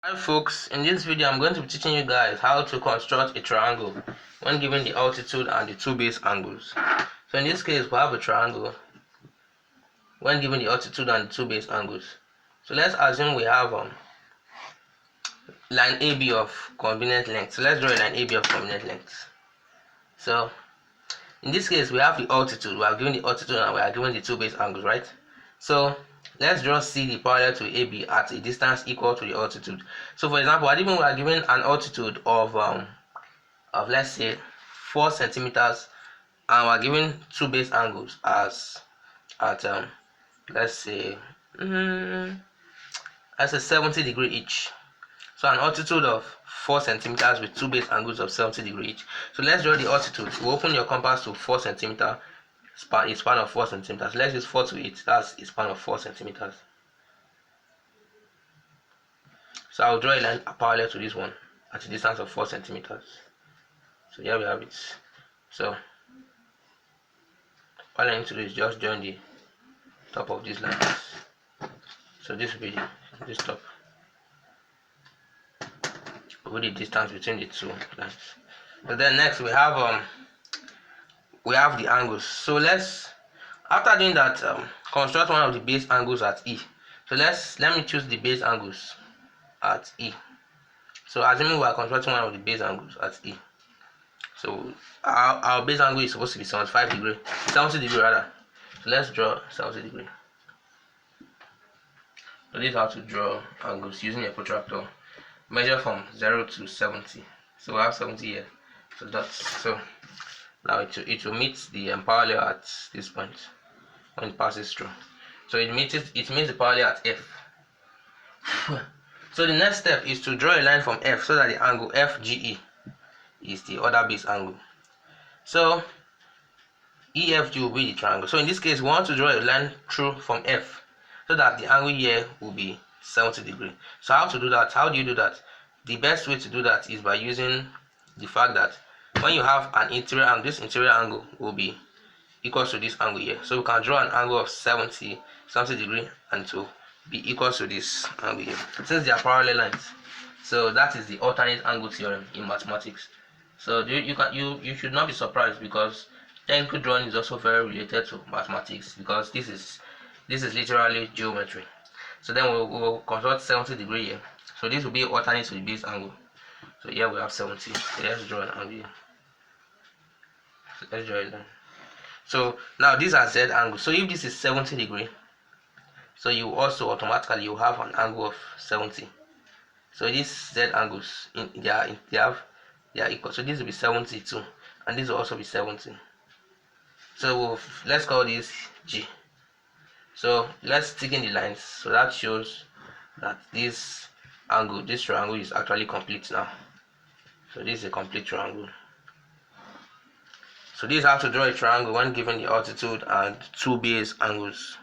Hi folks, in this video I'm going to be teaching you guys how to construct a triangle when given the altitude and the two base angles. So in this case we have a triangle when given the altitude and the two base angles. So let's assume we have line AB of convenient length. So let's draw a line AB of convenient length. So in this case we have the altitude, we are given the altitude and we are given the two base angles, right? So let's draw CD parallel to AB at a distance equal to the altitude. So for example, we are given an altitude of let's say 4 centimeters, and we're given two base angles as at let's say as a 70 degree each. So an altitude of 4 centimeters with two base angles of 70 degree each. So let's draw the altitude. You open your compass to 4 centimeter span, a span of 4 centimeters. Let's use 4 to 8. That's a span of 4 centimeters. So I'll draw a line parallel to this one at a distance of 4 centimeters. So here we have it. So all I need to do is just join the top of these lines. So this will be this top with the distance between the two lines. So then next we have the angles. So after doing that, construct one of the base angles at E. So let me choose the base angles at E. So assuming we are constructing one of the base angles at E. So our base angle is supposed to be 70 degree rather. So let's draw 70 degree. So this is how to draw angles using a protractor. Measure from 0 to 70. So we have 70 here. So now it will meet the parallel at this point when it passes through. So it meets the parallel at F. So the next step is to draw a line from F so that the angle FGE is the other base angle. So EFG will be the triangle. So in this case we want to draw a line through from F so that the angle here will be 70 degree. So how to do that? How do you do that? The best way to do that is by using the fact that when you have an interior angle, this interior angle will be equal to this angle here. So we can draw an angle of 70 degree and to be equal to this angle here, since they are parallel lines. So that is the alternate angle theorem in mathematics. So you should not be surprised, because technical drawing is also very related to mathematics, because this is literally geometry. So then we'll construct 70 degree here. So this will be alternate to the base angle. So here we have 70. So let's draw an angle here. So let's draw a line. So now these are Z angles. So if this is 70 degree, so you also automatically you have an angle of 70. So these Z angles they are equal. So this will be 72, and this will also be 70. So let's call this G. So let's stick in the lines. So that shows that this triangle is actually complete now. So this is a complete triangle. So this is how to draw a triangle when given the altitude and two base angles.